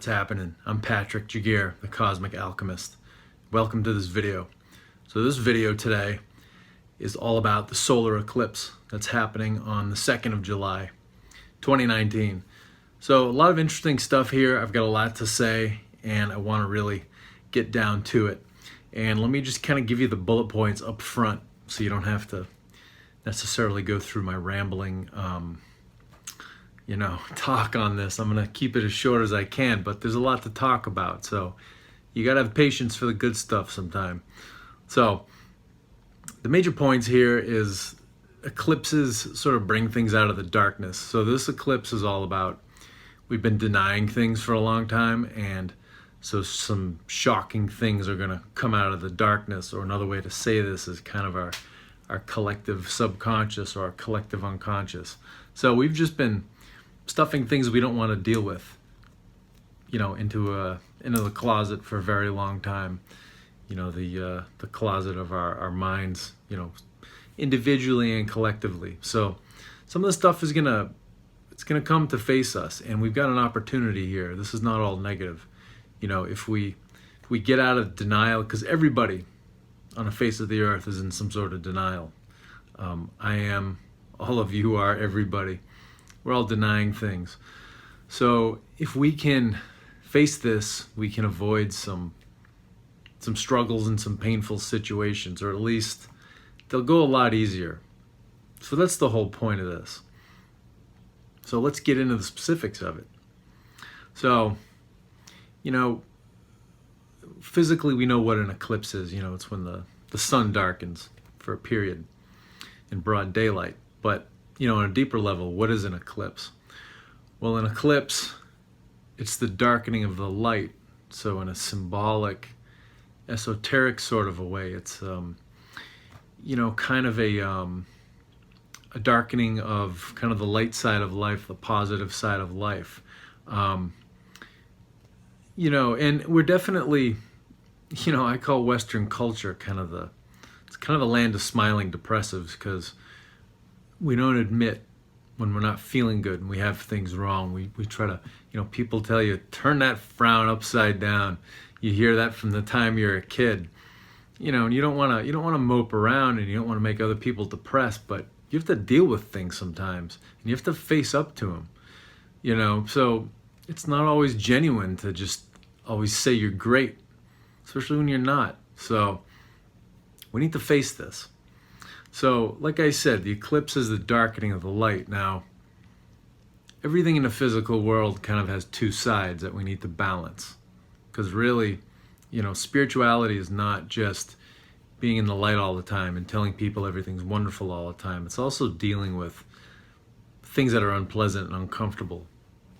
What's happening? I'm Patrick Jagir, the Cosmic Alchemist. Welcome to this video. So this video today is all about the solar eclipse that's happening on the 2nd of July, 2019. So a lot of interesting stuff here. I've got a lot to say and I want to really get down to it. And let me just kind of give you the bullet points up front so you don't have to necessarily go through my rambling talk on this. I'm going to keep it as short as I can, but there's a lot to talk about. So you got to have patience for the good stuff sometime. So the major points here is eclipses sort of bring things out of the darkness. So this eclipse is all about, we've been denying things for a long time, and so some shocking things are going to come out of the darkness, or another way to say this is kind of our collective subconscious or our collective unconscious. So we've just been stuffing things we don't want to deal with, into the closet for a very long time. The closet of our minds, individually and collectively. So some of the stuff is gonna come to face us, and we've got an opportunity here. This is not all negative. If we get out of denial, because everybody on the face of the earth is in some sort of denial. I am, all of you are, everybody. We're all denying things. So if we can face this, we can avoid some struggles and some painful situations, or at least they'll go a lot easier. So that's the whole point of this. So let's get into the specifics of it. So, physically we know what an eclipse is. It's when the sun darkens for a period in broad daylight. But on a deeper level, what is an eclipse? Well, an eclipse, it's the darkening of the light. So in a symbolic, esoteric sort of a way, it's kind of a darkening of kind of the light side of life, the positive side of life. And we're definitely, I call Western culture it's kind of the land of smiling depressives, because we don't admit when we're not feeling good and we have things wrong. We try to, people tell you, turn that frown upside down. You hear that from the time you're a kid, and you don't want to mope around, and you don't want to make other people depressed, but you have to deal with things sometimes, and you have to face up to them, so it's not always genuine to just always say you're great, especially when you're not. So we need to face this. So, like I said, the eclipse is the darkening of the light. Now, everything in the physical world kind of has two sides that we need to balance. Because really, spirituality is not just being in the light all the time and telling people everything's wonderful all the time. It's also dealing with things that are unpleasant and uncomfortable,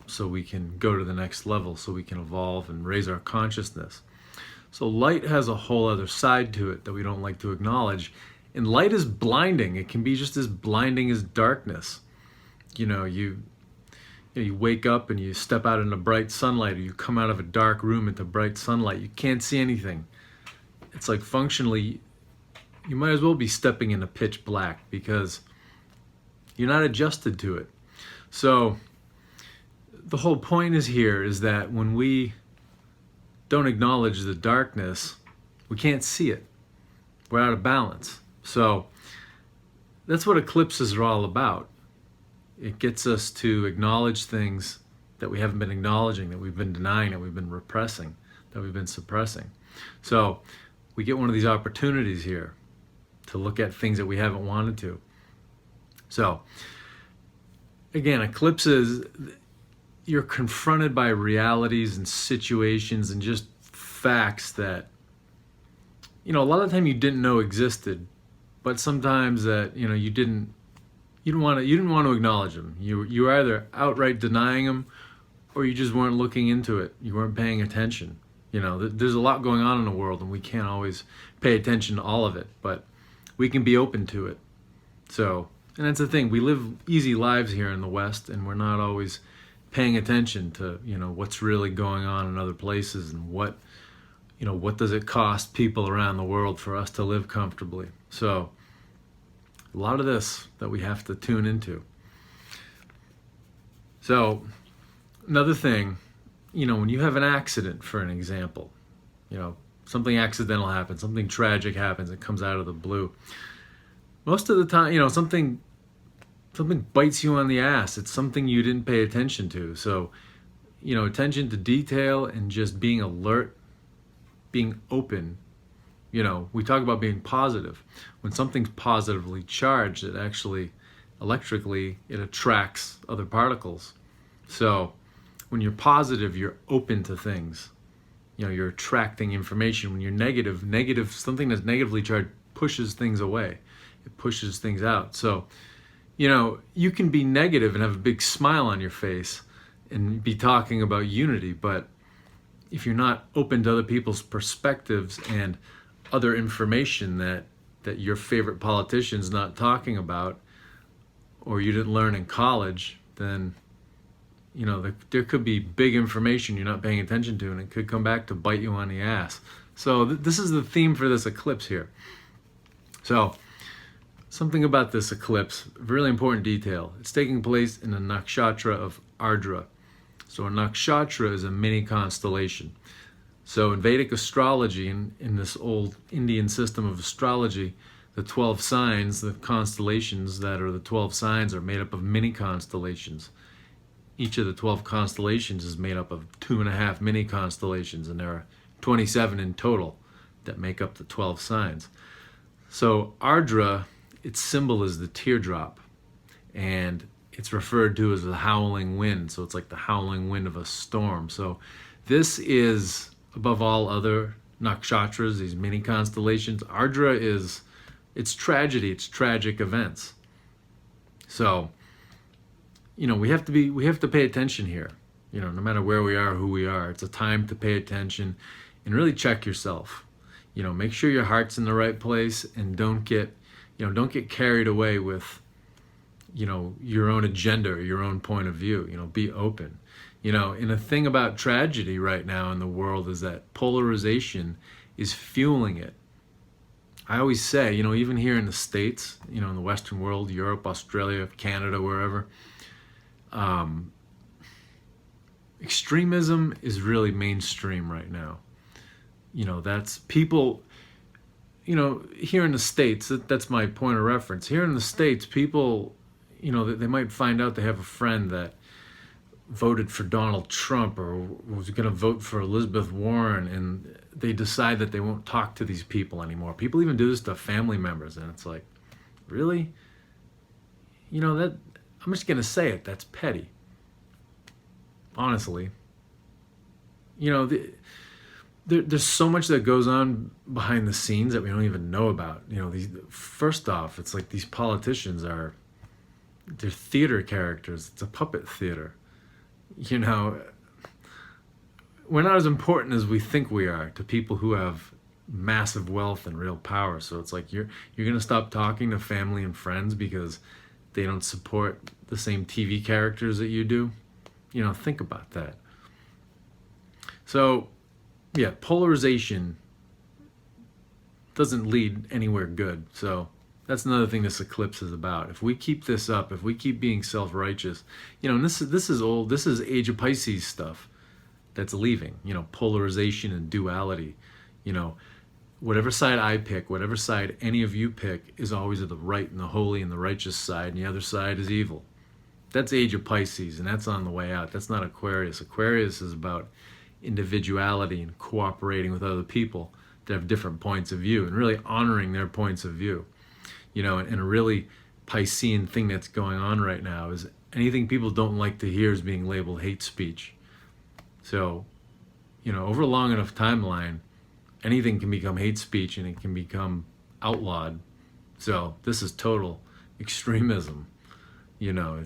so we can go to the next level, so we can evolve and raise our consciousness. So light has a whole other side to it that we don't like to acknowledge. And light is blinding. It can be just as blinding as darkness. You wake up and you step out into bright sunlight, or you come out of a dark room into bright sunlight. You can't see anything. It's like functionally, you might as well be stepping into pitch black, because you're not adjusted to it. So the whole point is that when we don't acknowledge the darkness, we can't see it. We're out of balance. So that's what eclipses are all about. It gets us to acknowledge things that we haven't been acknowledging, that we've been denying, that we've been repressing, that we've been suppressing. So we get one of these opportunities here to look at things that we haven't wanted to. So again, eclipses, you're confronted by realities and situations and just facts that, a lot of the time you didn't know existed, but sometimes that, you didn't want to acknowledge them. You were either outright denying them, or you just weren't looking into it. You weren't paying attention. There's a lot going on in the world, and we can't always pay attention to all of it, but we can be open to it. So, and that's the thing. We live easy lives here in the West, and we're not always paying attention to, what's really going on in other places, and what does it cost people around the world for us to live comfortably. So a lot of this that we have to tune into. So another thing when you have an accident, for an example, something accidental happens, something tragic happens, it comes out of the blue. Most of the time, something bites you on the ass. It's something you didn't pay attention to. So, attention to detail and just being alert, being open. We talk about being positive. When something's positively charged, it actually, electrically, it attracts other particles. So when you're positive, you're open to things. You're attracting information. When you're negative, something that's negatively charged pushes things away. It pushes things out. So, you can be negative and have a big smile on your face and be talking about unity, but if you're not open to other people's perspectives and other information that your favorite politician's not talking about, or you didn't learn in college, then there could be big information you're not paying attention to, and it could come back to bite you on the ass. So this is the theme for this eclipse here. So something about this eclipse, really important detail. It's taking place in the nakshatra of Ardra. So a nakshatra is a mini constellation. So in Vedic astrology, in this old Indian system of astrology, the 12 signs, the constellations that are the 12 signs, are made up of mini constellations. Each of the 12 constellations is made up of 2.5 mini constellations, and there are 27 in total that make up the 12 signs. So Ardra, its symbol is the teardrop, and it's referred to as the howling wind. So it's like the howling wind of a storm. So this is, above all other nakshatras, these mini constellations, Ardra it's tragedy, it's tragic events. So, we have to pay attention here. No matter where we are, who we are, it's a time to pay attention and really check yourself. Make sure your heart's in the right place, and don't get carried away with, your own agenda or your own point of view. Be open. And the thing about tragedy right now in the world is that polarization is fueling it. I always say, even here in the States, in the Western world, Europe, Australia, Canada, wherever, extremism is really mainstream right now. That's people, here in the States, that's my point of reference. Here in the States, people, they might find out they have a friend that voted for Donald Trump or was going to vote for Elizabeth Warren, and they decide that they won't talk to these people anymore. People even do this to family members, and it's like, really? That, I'm just going to say it, that's petty. Honestly. There's so much that goes on behind the scenes that we don't even know about. First off, it's like these politicians they're theater characters. It's a puppet theater. We're not as important as we think we are to people who have massive wealth and real power. So it's like you're going to stop talking to family and friends because they don't support the same TV characters that you do. Think about that. So, yeah, polarization doesn't lead anywhere good. So that's another thing this eclipse is about. If we keep this up, if we keep being self-righteous, and this is old, this is Age of Pisces stuff that's leaving, polarization and duality. Whatever side I pick, whatever side any of you pick, is always of the right and the holy and the righteous side, and the other side is evil. That's Age of Pisces, and that's on the way out. That's not Aquarius. Aquarius is about individuality and cooperating with other people that have different points of view and really honoring their points of view. And a really Piscean thing that's going on right now is anything people don't like to hear is being labeled hate speech. So, over a long enough timeline, anything can become hate speech and it can become outlawed. So this is total extremism. A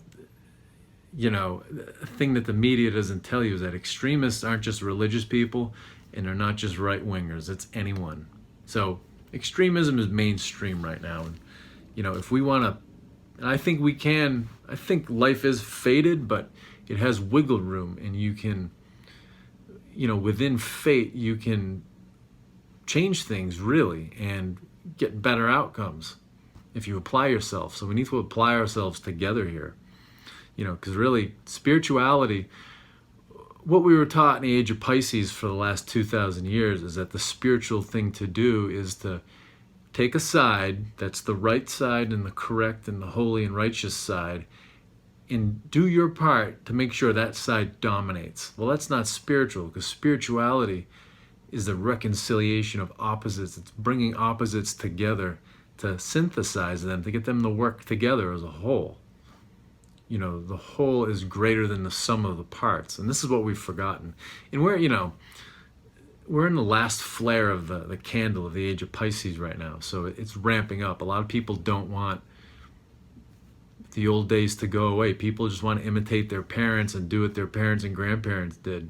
thing that the media doesn't tell you is that extremists aren't just religious people, and they're not just right-wingers. It's anyone. So extremism is mainstream right now. And, if we want to, and I think life is fated, but it has wiggle room, and you can, within fate, you can change things really and get better outcomes if you apply yourself. So we need to apply ourselves together here. Because really, spirituality, what we were taught in the age of Pisces for the last 2,000 years is that the spiritual thing to do is to take a side that's the right side and the correct and the holy and righteous side, and do your part to make sure that side dominates. Well, that's not spiritual, because spirituality is the reconciliation of opposites. It's bringing opposites together to synthesize them, to get them to work together as a whole. You know, the whole is greater than the sum of the parts. And this is what we've forgotten. And we're in the last flare of the candle of the age of Pisces right now. So it's ramping up. A lot of people don't want the old days to go away. People just want to imitate their parents and do what their parents and grandparents did.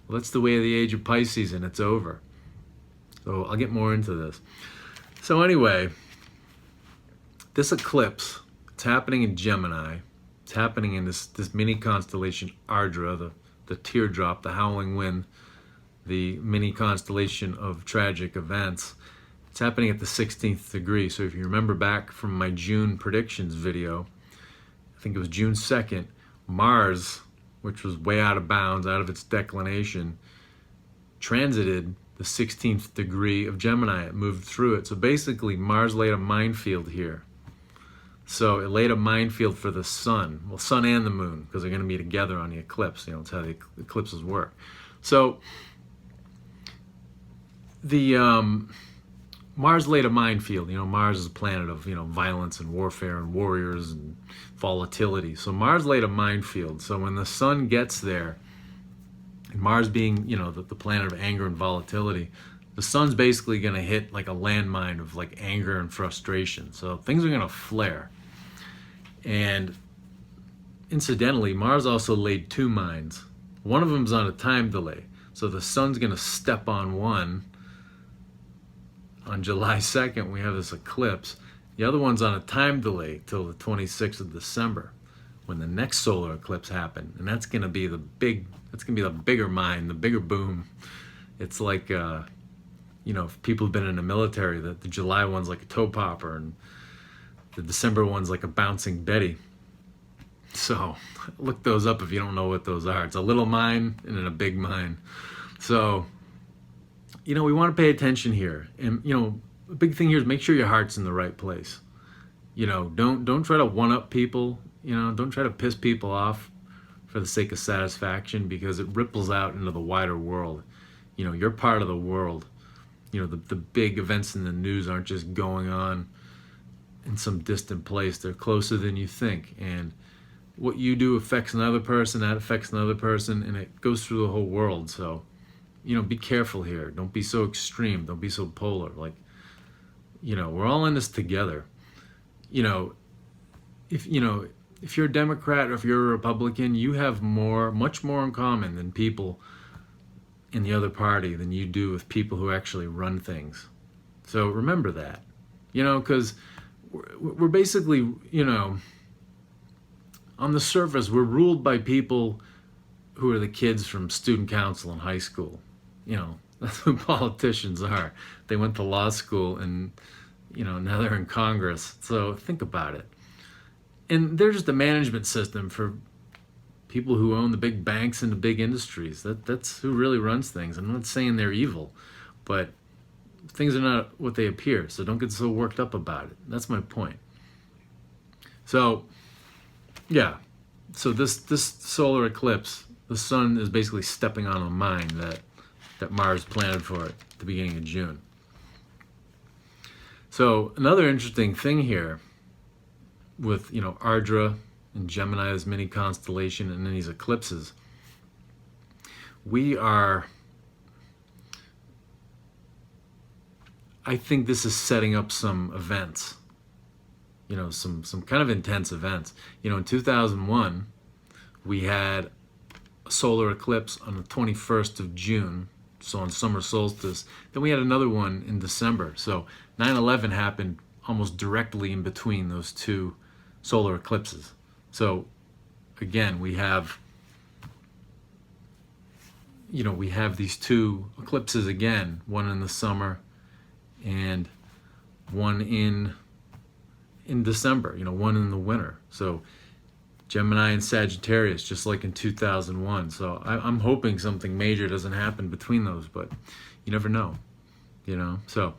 Well, that's the way of the age of Pisces, and it's over. So I'll get more into this. So anyway, this eclipse, it's happening in Gemini. It's happening in this mini constellation Ardra, the teardrop, the howling wind, the mini constellation of tragic events. It's happening at the 16th degree. So if you remember back from my June predictions video, I think it was June 2nd, Mars, which was way out of bounds, out of its declination, transited the 16th degree of Gemini. It moved through it. So basically, Mars laid a minefield here. So it laid a minefield for the sun. Well, sun and the moon, because they're going to be together on the eclipse. You know, it's how the eclipses work. So the Mars laid a minefield. You know, Mars is a planet of, you know, violence and warfare and warriors and volatility. So Mars laid a minefield. So when the sun gets there, and Mars being, you know, the planet of anger and volatility, the sun's basically going to hit like a landmine of like anger and frustration. So things are going to flare. And incidentally, Mars also laid two mines. One of them's on a time delay. So the sun's going to step on one. On July 2nd, we have this eclipse. The other one's on a time delay till the 26th of December, when the next solar eclipse happened. And that's going to be the bigger mine, the bigger boom. It's like, you know, if people have been in the military, the July one's like a toe popper, and the December one's like a bouncing Betty. So look those up if you don't know what those are. It's a little mine and then a big mine. So, you know, we want to pay attention here. And, you know, the big thing here is make sure your heart's in the right place. You know, don't try to one-up people. You know, don't try to piss people off for the sake of satisfaction, because it ripples out into the wider world. You know, you're part of the world. You know, the big events in the news aren't just going on in some distant place. They're closer than you think. And what you do affects another person, that affects another person, and it goes through the whole world. So, you know, be careful here. Don't be so extreme. Don't be so polar. Like, you know, we're all in this together. You know, if you're a Democrat or if you're a Republican, you have much more in common than people in the other party than you do with people who actually run things. So remember that, you know, because we're basically, you know, on the surface, we're ruled by people who are the kids from student council in high school. You know, that's who politicians are. They went to law school and, you know, now they're in Congress. So think about it. And they're just a management system for people who own the big banks and the big industries. That's who really runs things. I'm not saying they're evil, but things are not what they appear. So don't get so worked up about it. That's my point. So, yeah. So this solar eclipse, the sun is basically stepping on a mine that Mars planted for it at the beginning of June. So another interesting thing here with, you know, Ardra and Gemini, this mini constellation, and then these eclipses, I think this is setting up some events, you know, some kind of intense events. You know, in 2001, we had a solar eclipse on the 21st of June, so on summer solstice. Then we had another one in December. So 9/11 happened almost directly in between those two solar eclipses. So again, we have these two eclipses again, one in the summer and one in December, you know, one in the winter. So Gemini and Sagittarius, just like in 2001. So I'm hoping something major doesn't happen between those, but you never know, you know? So,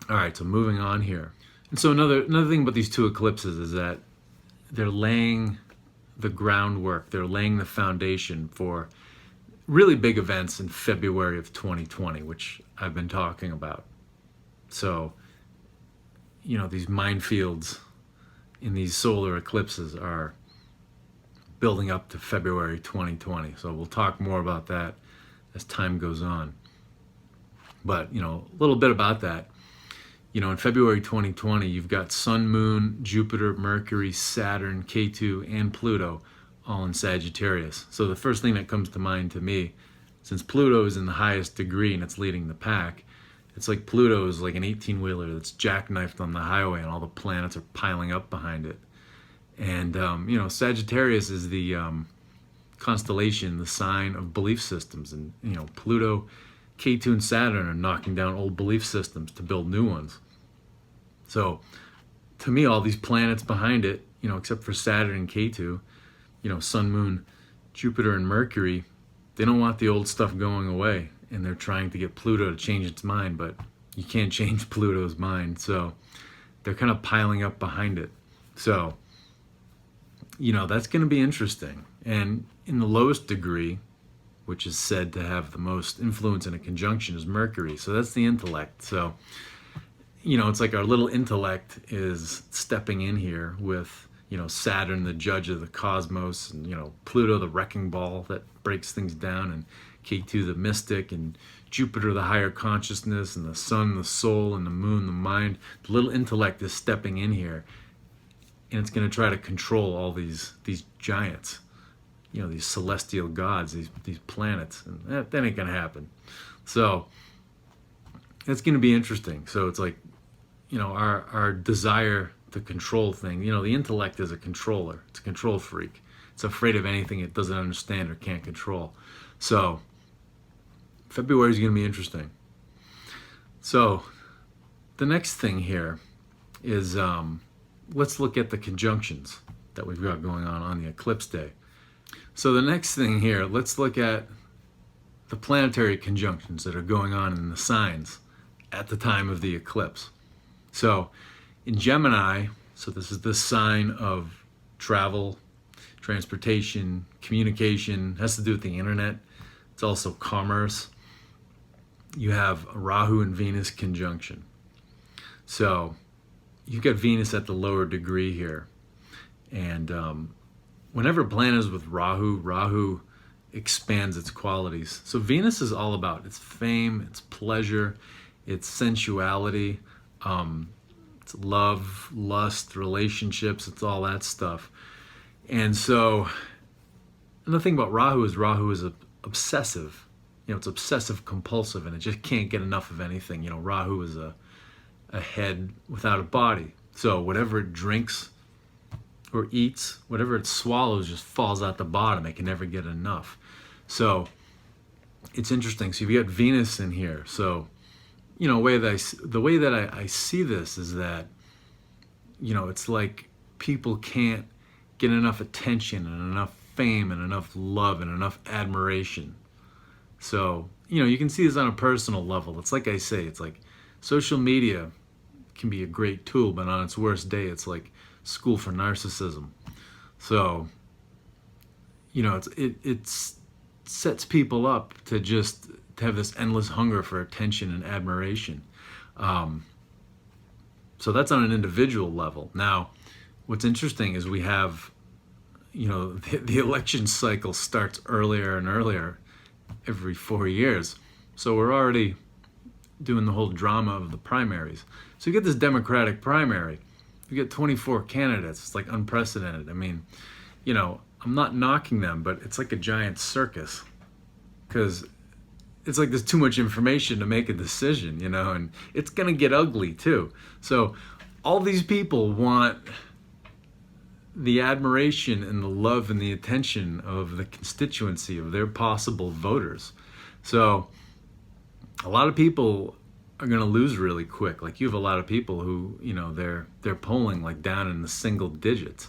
all right, so moving on here. And so another thing about these two eclipses is that they're laying the groundwork, they're laying the foundation for really big events in February of 2020, which I've been talking about. So, you know, these minefields in these solar eclipses are building up to February 2020. So we'll talk more about that as time goes on. But, you know, a little bit about that. You know, in February 2020, you've got Sun, Moon, Jupiter, Mercury, Saturn, K2, and Pluto all in Sagittarius. So the first thing that comes to mind to me, since Pluto is in the highest degree and it's leading the pack, it's like Pluto is like an 18-wheeler that's jackknifed on the highway and all the planets are piling up behind it. And, you know, Sagittarius is the constellation, the sign of belief systems. And, you know, Pluto, K2, and Saturn are knocking down old belief systems to build new ones. So, to me, all these planets behind it, you know, except for Saturn and K2, you know, Sun, Moon, Jupiter, and Mercury, they don't want the old stuff going away. And they're trying to get Pluto to change its mind, but you can't change Pluto's mind. So, they're kind of piling up behind it. So, you know, that's going to be interesting. And in the lowest degree, which is said to have the most influence in a conjunction, is Mercury. So that's the intellect. So, you know, it's like our little intellect is stepping in here with, you know, Saturn, the judge of the cosmos, and, you know, Pluto, the wrecking ball that breaks things down, and K2, the mystic, and Jupiter, the higher consciousness, and the sun, the soul, and the moon, the mind. The little intellect is stepping in here. And it's going to try to control all these giants, you know, these celestial gods, these planets, and that ain't going to happen. So it's going to be interesting. So it's like, you know, our desire to control things. You know, the intellect is a controller. It's a control freak. It's afraid of anything it doesn't understand or can't control. So February is going to be interesting. So the next thing here is let's look at the conjunctions that we've got going on the eclipse day. So the next thing here, let's look at the planetary conjunctions that are going on in the signs at the time of the eclipse. So in Gemini, so this is the sign of travel, transportation, communication, has to do with the internet. It's also commerce. You have Rahu and Venus conjunction. So you've got Venus at the lower degree here. And whenever a planet is with Rahu, Rahu expands its qualities. So Venus is all about its fame, its pleasure, its sensuality, it's love, lust, relationships, it's all that stuff. And so another thing about Rahu is obsessive. You know, it's obsessive compulsive and it just can't get enough of anything. You know, Rahu is a head without a body. So whatever it drinks or eats, whatever it swallows just falls out the bottom. It can never get enough. So it's interesting. So you've got Venus in here. So, you know, the way that I see this is that, you know, it's like people can't get enough attention and enough fame and enough love and enough admiration. So, you know, you can see this on a personal level. It's like I say, it's like social media can be a great tool, but on its worst day, it's like school for narcissism. So, you know, it sets people up to have this endless hunger for attention and admiration. So that's on an individual level. Now, what's interesting is we have, you know, the election cycle starts earlier and earlier every 4 years. So we're already doing the whole drama of the primaries. So you get this Democratic primary, you get 24 candidates. It's like unprecedented. I mean, you know, I'm not knocking them, but it's like a giant circus because it's like there's too much information to make a decision, you know, and it's going to get ugly too. So all these people want the admiration and the love and the attention of the constituency of their possible voters. So a lot of people are going to lose really quick. Like you have a lot of people who, you know, they're polling like down in the single digits.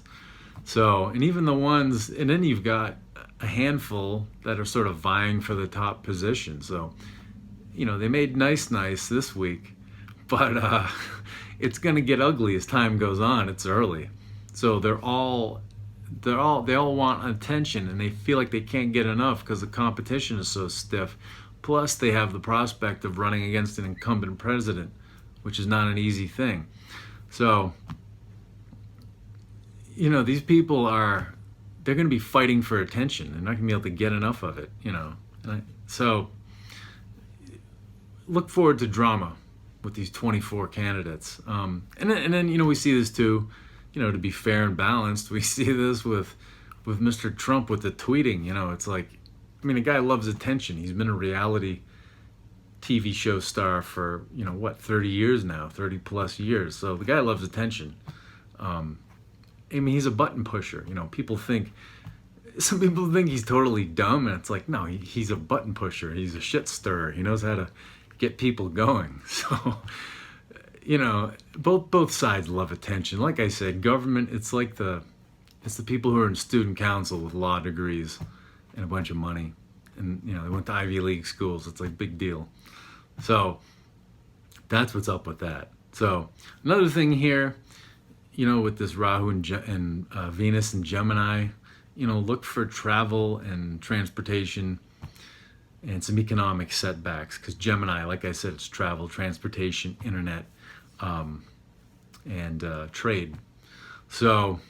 So, and even the ones, and then you've got a handful that are sort of vying for the top position. So, they made nice this week, but it's going to get ugly as time goes on. It's early. So they all want attention, and they feel like they can't get enough because the competition is so stiff. Plus, they have the prospect of running against an incumbent president, which is not an easy thing. So, these people they're going to be fighting for attention. They're not going to be able to get enough of it, So, look forward to drama with these 24 candidates. And then we see this too, to be fair and balanced, we see this with Mr. Trump with the tweeting. It's like, the guy loves attention. He's been a reality TV show star for, 30 years now, 30 plus years. So the guy loves attention. He's a button pusher. Some people think he's totally dumb, and it's like, no, he's a button pusher. He's a shit stirrer. He knows how to get people going. So, both sides love attention. Like I said, government, it's the people who are in student council with law degrees and a bunch of money, and they went to Ivy League schools. It's like big deal. So that's what's up with that. So another thing here, with this Rahu and Venus and Gemini, look for travel and transportation and some economic setbacks, because Gemini, like I said, it's travel, transportation, internet, and trade. So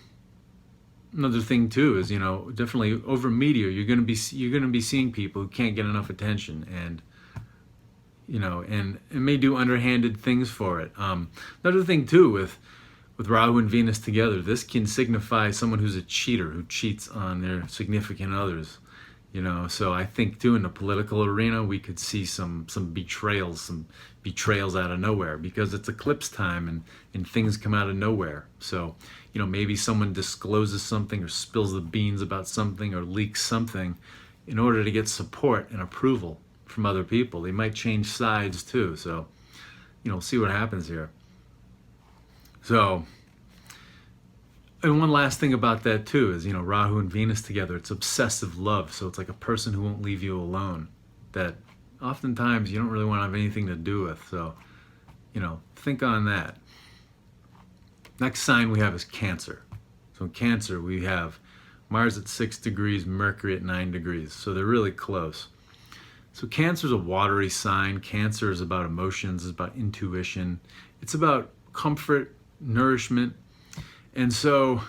another thing too is, definitely over media, you're going to be seeing people who can't get enough attention, and and it may do underhanded things for it. Another thing too with Rahu and Venus together, this can signify someone who's a cheater, who cheats on their significant others. So I think too in the political arena we could see some betrayals out of nowhere, because it's eclipse time and things come out of nowhere. So maybe someone discloses something or spills the beans about something or leaks something in order to get support and approval from other people. They might change sides too. So see what happens here. So, and one last thing about that too is, Rahu and Venus together, it's obsessive love. So it's like a person who won't leave you alone, that oftentimes you don't really want to have anything to do with. So, think on that. Next sign we have is Cancer. So in Cancer we have Mars at 6 degrees, Mercury at 9 degrees. So they're really close. So Cancer is a watery sign. Cancer is about emotions, it's about intuition. It's about comfort, nourishment. And so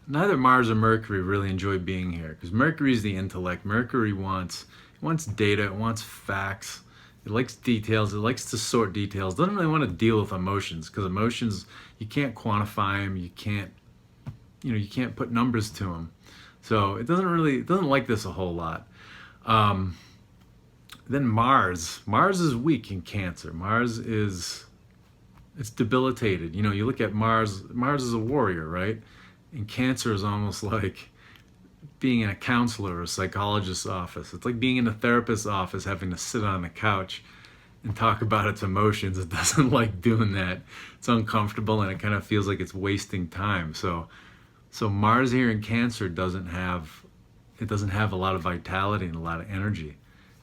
neither Mars or Mercury really enjoy being here, because Mercury is the intellect. Mercury wants data, it wants facts, it likes details, it likes to sort details. It doesn't really want to deal with emotions, because emotions, you can't quantify them, you can't put numbers to them. So it doesn't like this a whole lot. Then Mars is weak in Cancer. It's debilitated. You look at Mars is a warrior, right? And Cancer is almost like being in a counselor or a psychologist's office. It's like being in a therapist's office, having to sit on the couch and talk about its emotions. It doesn't like doing that. It's uncomfortable, and it kind of feels like it's wasting time. So Mars here in Cancer doesn't have a lot of vitality and a lot of energy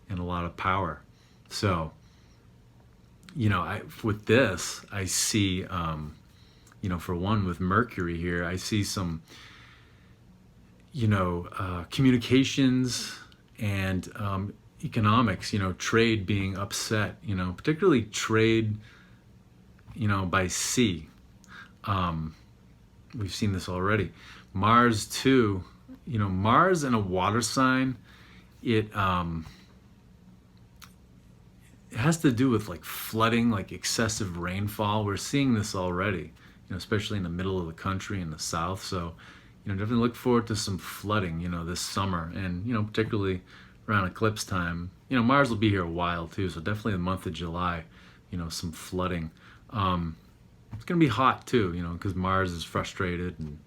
and a lot of power. So with this, I see, for one, with Mercury here, I see some, communications and economics, trade being upset, particularly trade, by sea. We've seen this already. Mars too, Mars in a water sign, it has to do with like flooding, like excessive rainfall. We're seeing this already, especially in the middle of the country in the south. So, definitely look forward to some flooding, this summer, and, particularly around eclipse time. Mars will be here a while too, so definitely the month of July, some flooding. It's going to be hot too, because Mars is frustrated and,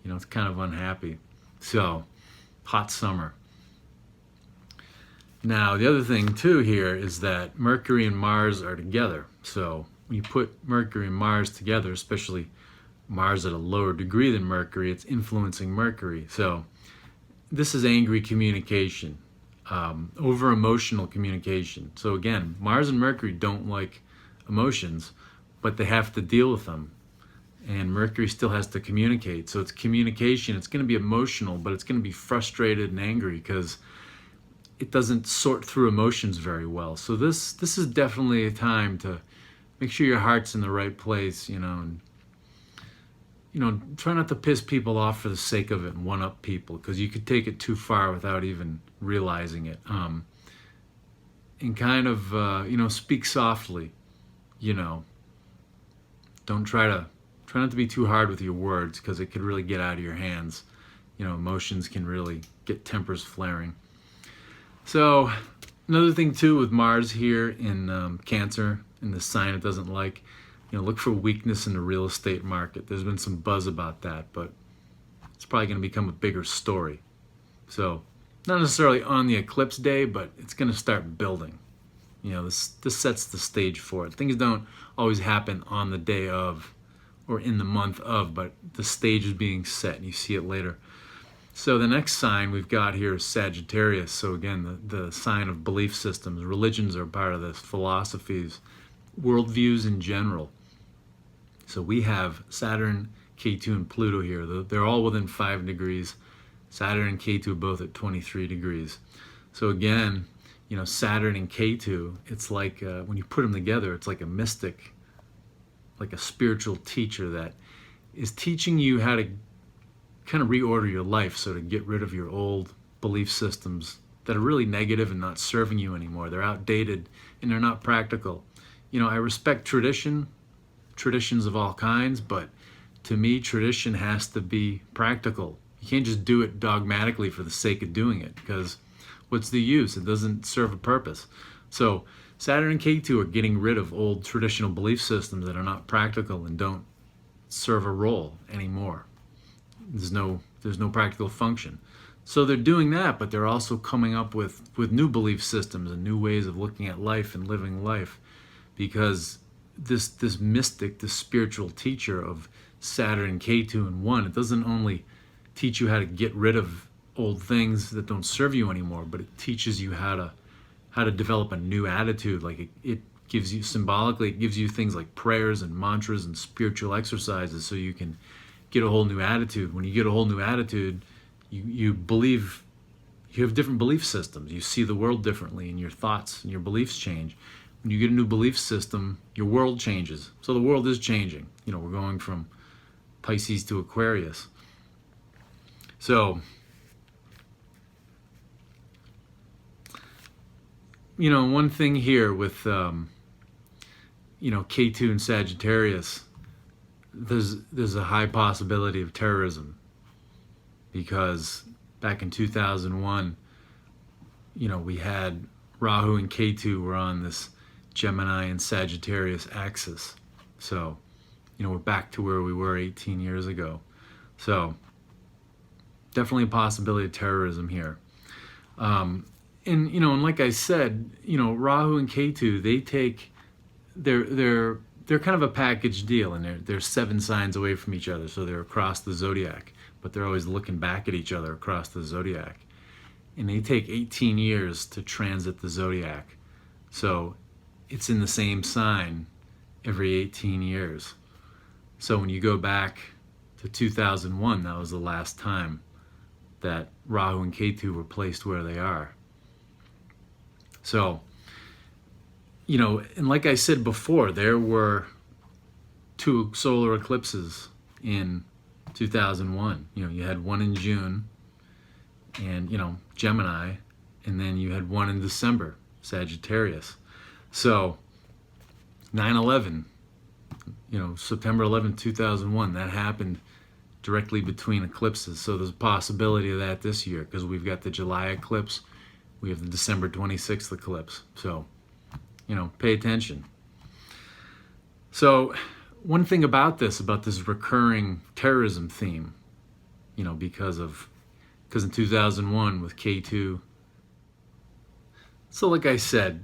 it's kind of unhappy. So, hot summer. Now, the other thing too here is that Mercury and Mars are together. So when you put Mercury and Mars together, especially Mars at a lower degree than Mercury, it's influencing Mercury. So this is angry communication, over emotional communication. So again, Mars and Mercury don't like emotions, but they have to deal with them. And Mercury still has to communicate. So it's communication. It's going to be emotional, but it's going to be frustrated and angry because it doesn't sort through emotions very well. So this is definitely a time to make sure your heart's in the right place, and try not to piss people off for the sake of it and one up people, because you could take it too far without even realizing it. And kind of speak softly. Don't try not to be too hard with your words, because it could really get out of your hands. Emotions can really get tempers flaring. So another thing too with Mars here in Cancer, in the sign it doesn't like, look for weakness in the real estate market. There's been some buzz about that, but it's probably going to become a bigger story. So not necessarily on the eclipse day, but it's going to start building. This sets the stage for it. Things don't always happen on the day of or in the month of, but the stage is being set and you see it later. So the next sign we've got here is Sagittarius. So again, the sign of belief systems. Religions are part of this, philosophies, worldviews in general. So we have Saturn, K2, and Pluto here. They're all within 5 degrees. Saturn and K2 are both at 23 degrees. So again, Saturn and K2, it's like when you put them together, it's like a mystic, like a spiritual teacher that is teaching you how to kind of reorder your life, so to get rid of your old belief systems that are really negative and not serving you anymore. They're outdated and they're not practical. I respect traditions of all kinds, but to me, tradition has to be practical. You can't just do it dogmatically for the sake of doing it, because what's the use? It doesn't serve a purpose. So Saturn and K2 are getting rid of old traditional belief systems that are not practical and don't serve a role anymore. There's no practical function. So they're doing that, but they're also coming up with new belief systems and new ways of looking at life and living life, because this mystic, this spiritual teacher of Saturn and K2 and 1, it doesn't only teach you how to get rid of old things that don't serve you anymore, but it teaches you how to develop a new attitude. Like it gives you, symbolically, it gives you things like prayers and mantras and spiritual exercises, so you can get a whole new attitude. When you get a whole new attitude, you believe, you have different belief systems. You see the world differently, and your thoughts and your beliefs change. When you get a new belief system, your world changes. So the world is changing. We're going from Pisces to Aquarius. So, one thing here with, K2 and Sagittarius, there's a high possibility of terrorism, because back in 2001, we had Rahu and K2 were on this Gemini and Sagittarius axis. So, we're back to where we were 18 years ago. So, definitely a possibility of terrorism here. And like I said, Rahu and Ketu, they're kind of a package deal, and they're 7 signs away from each other, so they're across the zodiac, but they're always looking back at each other across the zodiac. And they take 18 years to transit the zodiac. So it's in the same sign every 18 years. So when you go back to 2001, that was the last time that Rahu and Ketu were placed where they are. So, and like I said before, there were 2 solar eclipses in 2001. You had one in June, and Gemini, and then you had one in December, Sagittarius. So 9/11, September 11, 2001, that happened directly between eclipses. So there's a possibility of that this year, because we've got the July eclipse, we have the December 26th eclipse. So, pay attention. So one thing about this recurring terrorism theme, because in 2001 with K2. So like I said,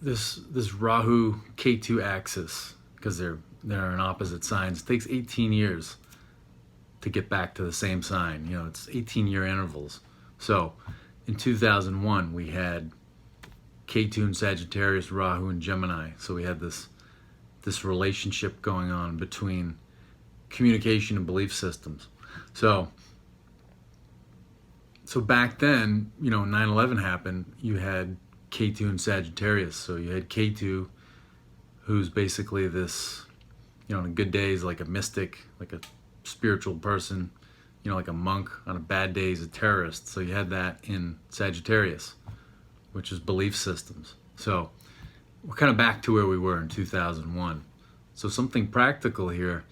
this Rahu K2 axis because they're in opposite signs. It takes 18 years to get back to the same sign. It's 18-year intervals. So in 2001, we had Ketu in Sagittarius, Rahu in Gemini. So we had this relationship going on between communication and belief systems. So back then, 9/11 happened. You had Ketu in Sagittarius. So you had Ketu, who's basically this, on good days like a mystic, like a spiritual person, like a monk. On a bad day, he's a terrorist. So you had that in Sagittarius, which is belief systems. So we're kind of back to where we were in 2001. So something practical here.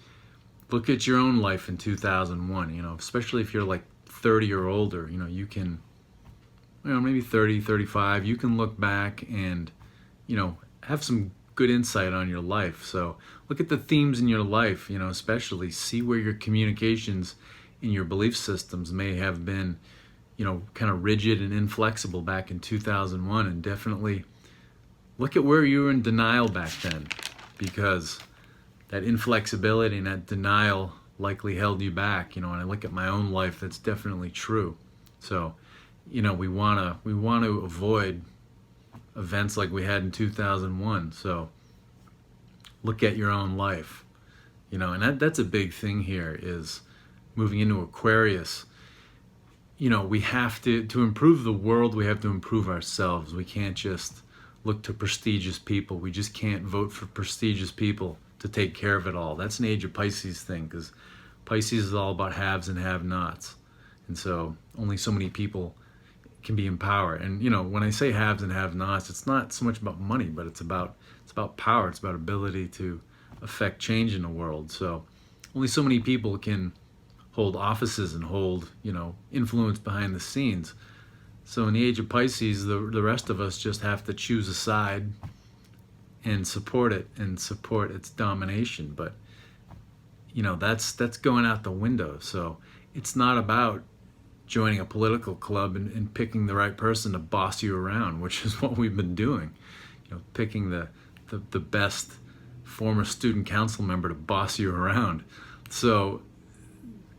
Look at your own life in 2001, especially if you're like 30 or older, you can, maybe 30, 35, you can look back and, have some good insight on your life. So look at the themes in your life, especially see where your communications in your belief systems may have been, kind of rigid and inflexible back in 2001, and definitely look at where you were in denial back then, because that inflexibility and that denial likely held you back. When I look at my own life, that's definitely true. So, we want to avoid events like we had in 2001. So look at your own life, and that's a big thing here, is moving into Aquarius. We have to improve the world, we have to improve ourselves. We can't just look to prestigious people. We just can't vote for prestigious people to take care of it all. That's an Age of Pisces thing, because Pisces is all about haves and have-nots. And so only so many people can be in power. And when I say haves and have-nots, it's not so much about money, but it's about power. It's about ability to affect change in the world. So only so many people can hold offices and hold, influence behind the scenes. So in the Age of Pisces, the rest of us just have to choose a side and support it and support its domination. But that's going out the window. So it's not about joining a political club and picking the right person to boss you around, which is what we've been doing. Picking the best former student council member to boss you around. So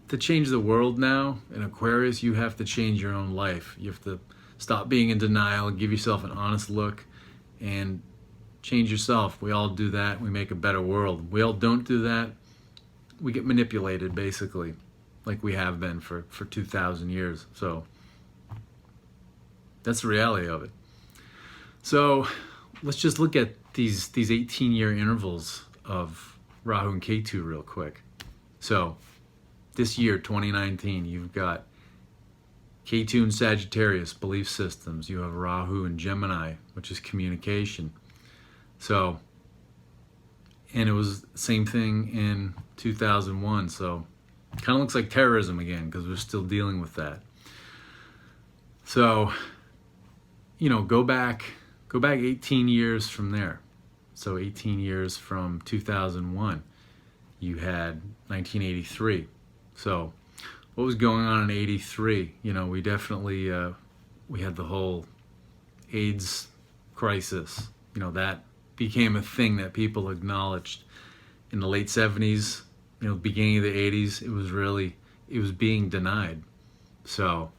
to change the world now in Aquarius, you have to change your own life. You have to stop being in denial, give yourself an honest look, and change yourself. We all do that. We make a better world. We all don't do that. We get manipulated, basically, like we have been for 2,000 years. So that's the reality of it. So let's just look at these 18-year intervals of Rahu and Ketu real quick. So this year, 2019, you've got Ketu in Sagittarius, belief systems. You have Rahu in Gemini, which is communication. So, and it was the same thing in 2001. So kind of looks like terrorism again, because we're still dealing with that. So, go back 18 years from there. So 18 years from 2001, you had 1983. So what was going on in 83? We definitely, we had the whole AIDS crisis. That became a thing that people acknowledged. In the late 70s, beginning of the 80s, it was being denied. So,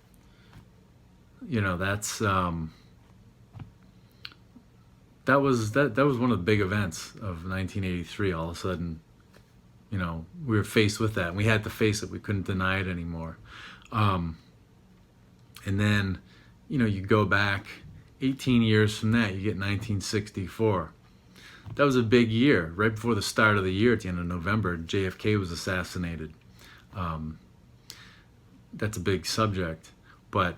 that's, that was one of the big events of 1983. All of a sudden, we were faced with that, and we had to face it. We couldn't deny it anymore. And then, you go back 18 years from that, you get 1964. That was a big year. Right before the start of the year, at the end of November, JFK was assassinated. That's a big subject, but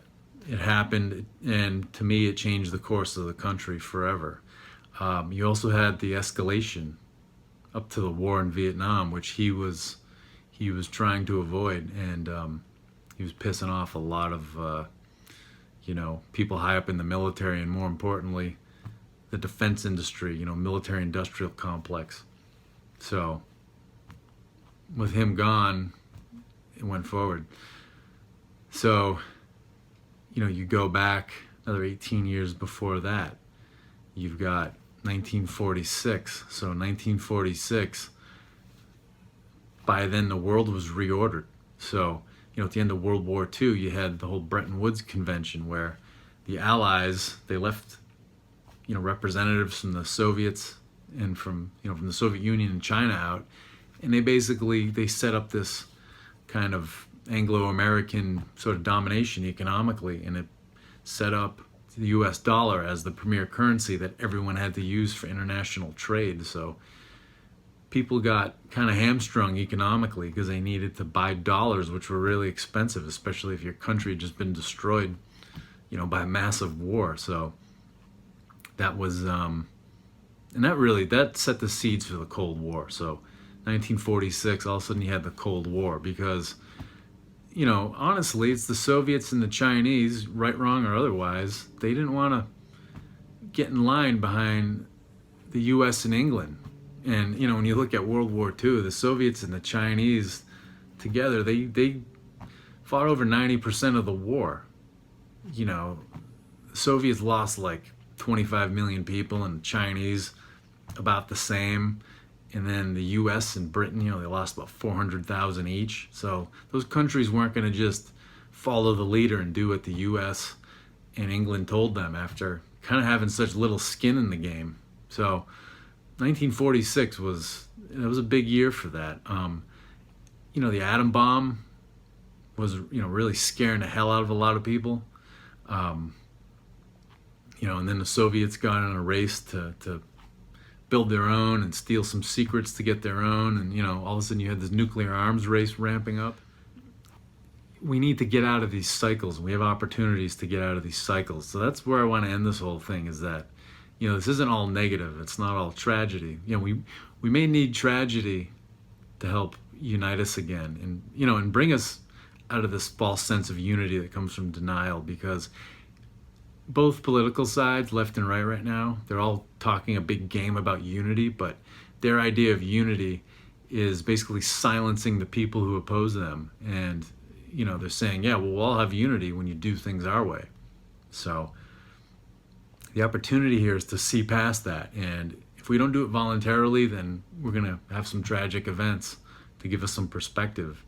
it happened, and to me, it changed the course of the country forever. You also had the escalation up to the war in Vietnam, which he was trying to avoid, and he was pissing off a lot of people high up in the military, and more importantly, the defense industry, military industrial complex. So with him gone, it went forward. So, you go back another 18 years before that, you've got 1946. So 1946, by then the world was reordered. So, at the end of World War II, you had the whole Bretton Woods Convention where the Allies, they left, representatives from the Soviets and from the Soviet Union and China out, and they set up this kind of Anglo-American sort of domination economically, and it set up the US dollar as the premier currency that everyone had to use for international trade. So people got kind of hamstrung economically because they needed to buy dollars, which were really expensive, especially if your country had just been destroyed, by a massive war. So that was, and that set the seeds for the Cold War. So 1946, all of a sudden you had the Cold War because, honestly, it's the Soviets and the Chinese, right, wrong, or otherwise, they didn't want to get in line behind the US and England. And, when you look at World War II, the Soviets and the Chinese together, they fought over 90% of the war. The Soviets lost like 25 million people, and the Chinese about the same. And then the US and Britain, they lost about 400,000 each. So those countries weren't going to just follow the leader and do what the US and England told them after kind of having such little skin in the game. So 1946 was a big year for that. The atom bomb was, really scaring the hell out of a lot of people. And then the Soviets got in a race to build their own and steal some secrets to get their own, and all of a sudden you had this nuclear arms race ramping up. We need to get out of these cycles. We have opportunities to get out of these cycles. So that's where I want to end this whole thing, is that this isn't all negative. It's not all tragedy. We may need tragedy to help unite us again, and bring us out of this false sense of unity that comes from denial, because both political sides, left and right now, they're all talking a big game about unity, but their idea of unity is basically silencing the people who oppose them. And, they're saying, yeah, well, we'll all have unity when you do things our way. So the opportunity here is to see past that. And if we don't do it voluntarily, then we're going to have some tragic events to give us some perspective.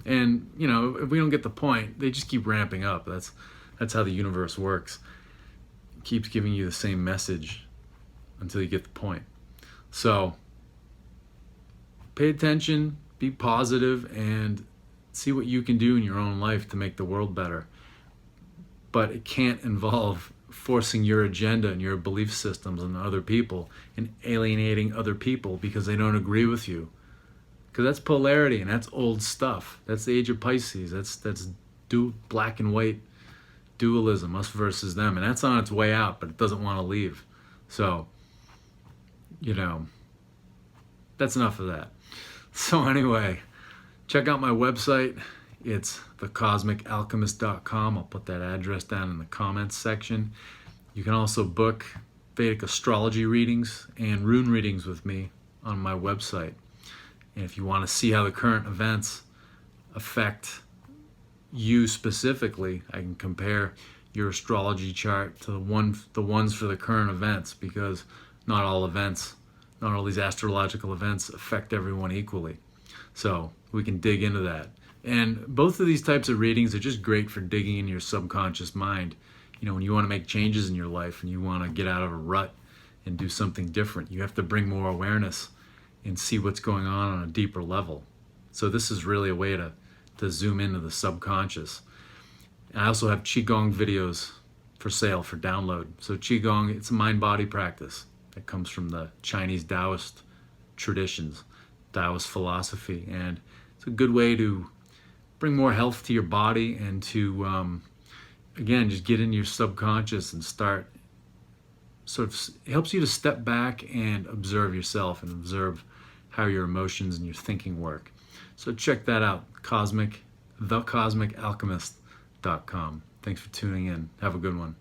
And, if we don't get the point, they just keep ramping up. That's how the universe works. Keeps giving you the same message until you get the point. So pay attention, be positive, and see what you can do in your own life to make the world better. But it can't involve forcing your agenda and your belief systems on other people and alienating other people because they don't agree with you. Because that's polarity, and that's old stuff. That's the age of Pisces. That's black and white dualism, us versus them, and that's on its way out, but it doesn't want to leave. So, that's enough of that. So anyway, check out my website. It's thecosmicalchemist.com. I'll put that address down in the comments section. You can also book Vedic astrology readings and rune readings with me on my website. And if you want to see how the current events affect you specifically, I can compare your astrology chart to the ones for the current events, because not all these astrological events affect everyone equally. So we can dig into that. And both of these types of readings are just great for digging in your subconscious mind. When you want to make changes in your life and you want to get out of a rut and do something different, you have to bring more awareness and see what's going on a deeper level. So this is really a way to zoom into the subconscious. And I also have Qigong videos for sale for download. So Qigong, it's a mind-body practice that comes from the Chinese Taoist traditions, Taoist philosophy, and it's a good way to bring more health to your body and to, again, just get into your subconscious and start it helps you to step back and observe yourself and observe how your emotions and your thinking work. So check that out, thecosmicalchemist.com. Thanks for tuning in. Have a good one.